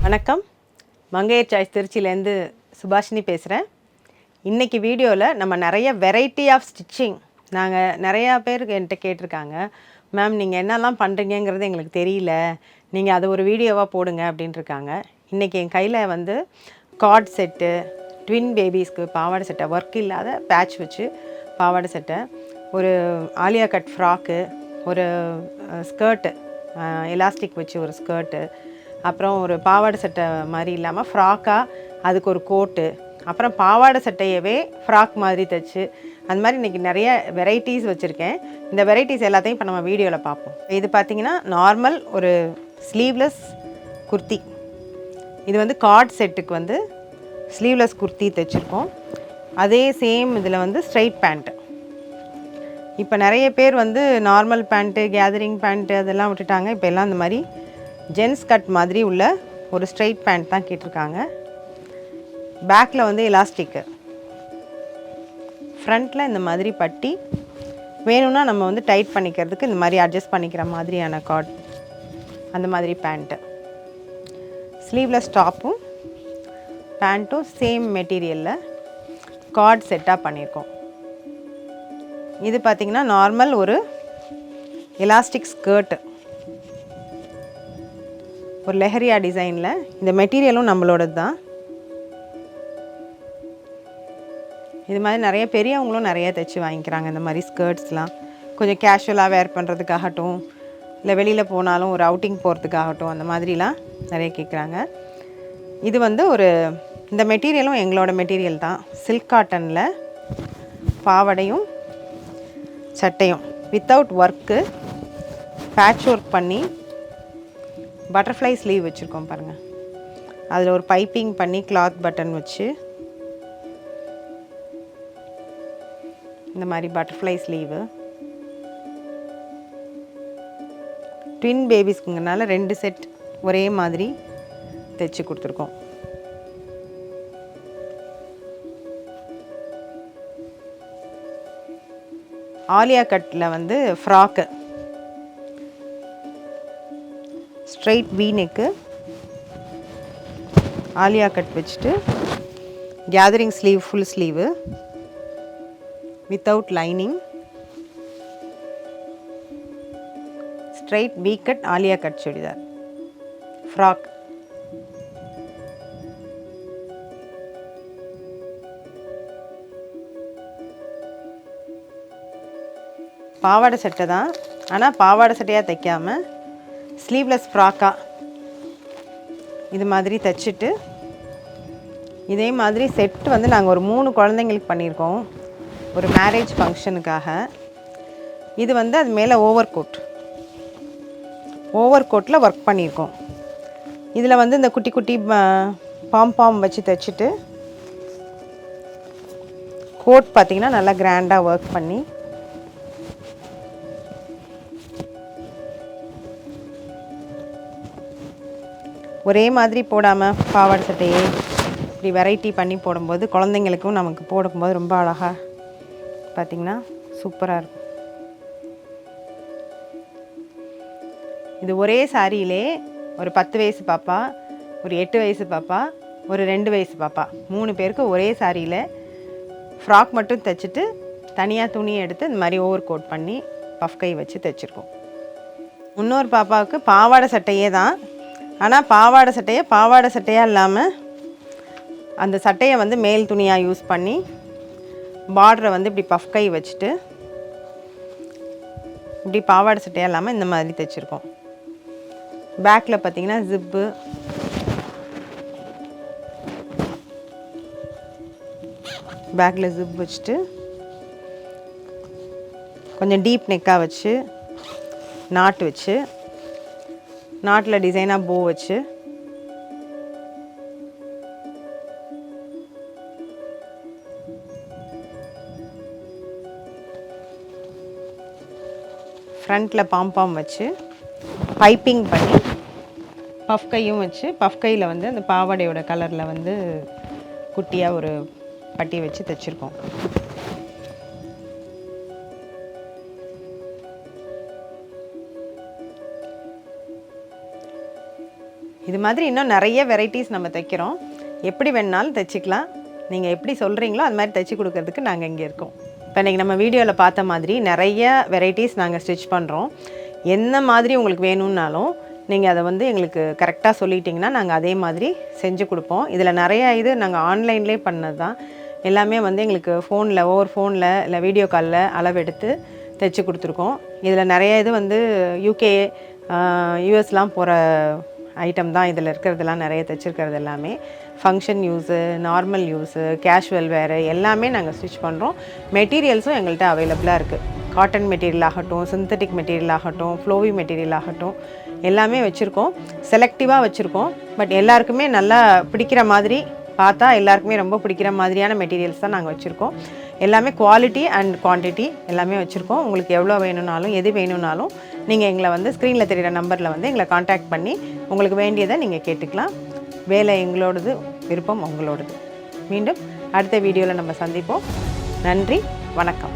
வணக்கம், மங்கையர் சாய்ஸ் திருச்சியிலேருந்து சுபாஷினி பேசுகிறேன். இன்றைக்கி வீடியோவில் நம்ம நிறைய வெரைட்டி ஆஃப் ஸ்டிச்சிங் நிறையா பேர் என்கிட்ட கேட்டிருக்காங்க, மேம் நீங்கள் என்னெல்லாம் பண்ணுறீங்கிறது எங்களுக்கு தெரியல, நீங்கள் அதை ஒரு வீடியோவாக போடுங்க அப்படின்ட்டுருக்காங்க. இன்றைக்கி என் கையில் வந்து கார்ட் செட்டு, ட்வின் பேபிஸ்க்கு பாவாடை சட்டை, ஒர்க் இல்லாத பேட்ச் வச்சு பாவாடை சட்டை, ஒரு ஆலியா கட் ஃப்ராக்கு, ஒரு ஸ்கர்ட்டு எலாஸ்டிக் வச்சு ஒரு ஸ்கர்ட்டு, அப்புறம் ஒரு பாவாடை சட்டை மாதிரி இல்லாமல் ஃப்ராக்காக அதுக்கு ஒரு கோட்டு, அப்புறம் பாவாடை சட்டையவே ஃப்ராக் மாதிரி தைச்சு, அந்த மாதிரி இன்றைக்கி நிறைய வெரைட்டிஸ் வச்சுருக்கேன். இந்த வெரைட்டிஸ் எல்லாத்தையும் இப்போ நம்ம வீடியோவில் பார்ப்போம். இது பார்த்திங்கன்னா நார்மல் ஒரு ஸ்லீவ்லெஸ் குர்த்தி. இது வந்து கார்ட் செட்டுக்கு வந்து ஸ்லீவ்லெஸ் குர்த்தி தைச்சிருக்கோம். அதே சேம் இதில் வந்து ஸ்ட்ரைட் பேண்ட்டு. இப்போ நிறைய பேர் வந்து நார்மல் பேண்ட்டு, கேதரிங் பேண்ட்டு அதெல்லாம் விட்டுட்டாங்க. இப்போ எல்லாம் இந்த மாதிரி ஜென்ஸ் கட் மாதிரி உள்ள ஒரு ஸ்ட்ரைட் பேண்ட் தான் கேட்டிருக்காங்க. பேக்கில் வந்து எலாஸ்டிக்கு, ஃப்ரண்ட்டில் இந்த மாதிரி பட்டி, வேணும்னா நம்ம வந்து டைட் பண்ணிக்கிறதுக்கு இந்த மாதிரி அட்ஜஸ்ட் பண்ணிக்கிற மாதிரியான கார்ட், அந்த மாதிரி பேண்ட்டு. ஸ்லீவ்லெஸ் டாப்பும் பேண்ட்டும் சேம் மெட்டீரியலில் கார்ட் செட்டாக பண்ணியிருக்கோம். இது பார்த்திங்கன்னா நார்மல் ஒரு எலாஸ்டிக் ஸ்கர்ட்டு, ஒரு லெஹரியா டிசைனில். இந்த மெட்டீரியலும் நம்மளோடது தான். இது மாதிரி நிறைய பெரியவங்களும் நிறைய தைச்சி வாங்கிக்கிறாங்க. இந்த மாதிரி ஸ்கர்ட்ஸ்லாம் கொஞ்சம் கேஷுவலாக வேர் பண்ணுறதுக்காகட்டும், இல்லை வெளியில் போனாலும் ஒரு அவுட்டிங் போகிறதுக்காகட்டும், அந்த மாதிரிலாம் நிறைய கேட்குறாங்க. இது வந்து இந்த மெட்டீரியலும் எங்களோட மெட்டீரியல் தான். சில்க் காட்டனில் பாவடையும் சட்டையும் வித்தவுட் ஒர்க்கு பேட்ச் ஒர்க் பண்ணி பட்டர்ஃப்ளை ஸ்லீவ் வச்சுருக்கோம் பாருங்கள். அதில் ஒரு பைப்பிங் பண்ணி கிளாத் பட்டன் வச்சு இந்த மாதிரி பட்டர்ஃப்ளை ஸ்லீவு. ட்வின் பேபிஸ்க்குங்கனால 2 செட் ஒரே மாதிரி தைச்சி கொடுத்துருக்கோம். ஆலியா கட்டில் வந்து frock, straight V neck, Alia cut வச்சுட்டு gathering sleeve, full sleeve without lining, straight V cut Alia cut churidar frock. பாவாடை சட்டை தான், ஆனால் பாவாடை சட்டையாக தைக்காமல் ஸ்லீவ்லெஸ் ஃப்ராக்காக இது மாதிரி தைச்சிட்டு, இதே மாதிரி செட்டு வந்து நாங்கள் ஒரு 3 குழந்தைங்களுக்கு பண்ணியிருக்கோம், ஒரு மேரேஜ் ஃபங்க்ஷனுக்காக. இது வந்து அது மேலே ஓவர் கோட்டில் ஒர்க் பண்ணியிருக்கோம். இதில் வந்து இந்த குட்டி குட்டி பாம் வச்சு தைச்சிட்டு, கோட் பார்த்திங்கன்னா நல்லா கிராண்டாக ஒர்க் பண்ணி, ஒரே மாதிரி போடாமல் பாவாடை சட்டையே இப்படி வெரைட்டி பண்ணி போடும்போது குழந்தைங்களுக்கும் நமக்கு போடும்போது ரொம்ப அழகாக பார்த்திங்கன்னா சூப்பராக இருக்கும். இது ஒரே சாரியிலே ஒரு 10 வயசு பாப்பா, ஒரு 8 வயசு பாப்பா, ஒரு 2 வயசு பாப்பா, 3 பேருக்கு ஒரே சாரியில் ஃப்ராக் மட்டும் தைச்சிட்டு தனியாக துணியை எடுத்து இந்த மாதிரி ஓவர் கோட் பண்ணி பஃப் கை வச்சு தைச்சிருக்கோம். இன்னொரு பாப்பாவுக்கு பாவாடை சட்டையே தான், ஆனால் பாவாடை சட்டையாக இல்லாமல் அந்த சட்டையை வந்து மேல் துணியாக யூஸ் பண்ணி பார்டரை வந்து இப்படி பஃப் கை வச்சுட்டு இப்படி பாவாடை சட்டையாக இல்லாமல் இந்த மாதிரி தைச்சிருக்கோம். பேக்கில் பார்த்திங்கன்னா ஜிப்பு, பேக்கில் ஜிப் வச்சுட்டு கொஞ்சம் டீப் நெக்காக வச்சு நாட் வச்சு நாட்டில் டிசைனாக போ வச்சு ஃப்ரண்ட்டில் பாம்பாம் வச்சு பைப்பிங் பண்ணி பஃப் கையும் வச்சு பஃப் கையில் வந்து அந்த பாவாடையோட கலரில் வந்து குட்டியாக ஒரு பட்டி வச்சு தைச்சிருக்கோம். இது மாதிரி இன்னும் நிறைய வெரைட்டிஸ் நம்ம தைக்கிறோம். எப்படி வேணுனாலும் தைச்சிக்கலாம். நீங்கள் எப்படி சொல்கிறீங்களோ அது மாதிரி தைச்சி கொடுக்கறதுக்கு நாங்கள் இங்கே இருக்கோம். இப்போ இன்றைக்கி நம்ம வீடியோவில் பார்த்த மாதிரி நிறைய வெரைட்டிஸ் நாங்கள் ஸ்டிச் பண்ணுறோம். என்ன மாதிரி உங்களுக்கு வேணும்னாலும் நீங்கள் அதை வந்து எங்களுக்கு கரெக்டாக சொல்லிட்டிங்கன்னா நாங்கள் அதே மாதிரி செஞ்சு கொடுப்போம். இதில் நிறையா இது நாங்கள் ஆன்லைன்லேயே பண்ணது தான். எல்லாமே வந்து எங்களுக்கு ஃபோனில் ஃபோனில் இல்லை வீடியோ காலில் அளவெடுத்து தைச்சி கொடுத்துருக்கோம். இதில் நிறைய இது வந்து UK US போகிற ஐட்டம் தான் இதில் இருக்கிறதெல்லாம் நிறைய தைச்சிருக்கிறது எல்லாமே. Function use, normal use, casual வேறு எல்லாமே நாங்கள் ஸ்டிச் பண்ணுறோம். மெட்டீரியல்ஸும் எங்கள்கிட்ட அவைலபிளாக இருக்குது. காட்டன் மெட்டீரியல் ஆகட்டும், சிந்தட்டிக் மெட்டீரியல் ஆகட்டும், ஃப்ளோவி மெட்டீரியல் ஆகட்டும் எல்லாமே வச்சுருக்கோம். செலக்டிவாக வச்சுருக்கோம். பட் எல்லாருக்குமே நல்லா பிடிக்கிற மாதிரி பார்த்தா எல்லாருக்குமே ரொம்ப பிடிக்கிற மாதிரியான மெட்டீரியல்ஸ் தான் நாங்கள் வச்சுருக்கோம். எல்லாமே குவாலிட்டி அண்ட் குவான்டிட்டி எல்லாமே வச்சுருக்கோம். உங்களுக்கு எவ்வளோ வேணும்னாலும் எது வேணும்னாலும் நீங்கள் எங்களை வந்து ஸ்க்ரீனில் தெரிகிற நம்பரில் வந்து எங்களை காண்டாக்ட் பண்ணி உங்களுக்கு வேண்டியதை நீங்கள் கேட்டுக்கலாம். வேலை எங்களோடது, விருப்பம் உங்களோடது. மீண்டும் அடுத்த வீடியோவில் நம்ம சந்திப்போம். நன்றி, வணக்கம்.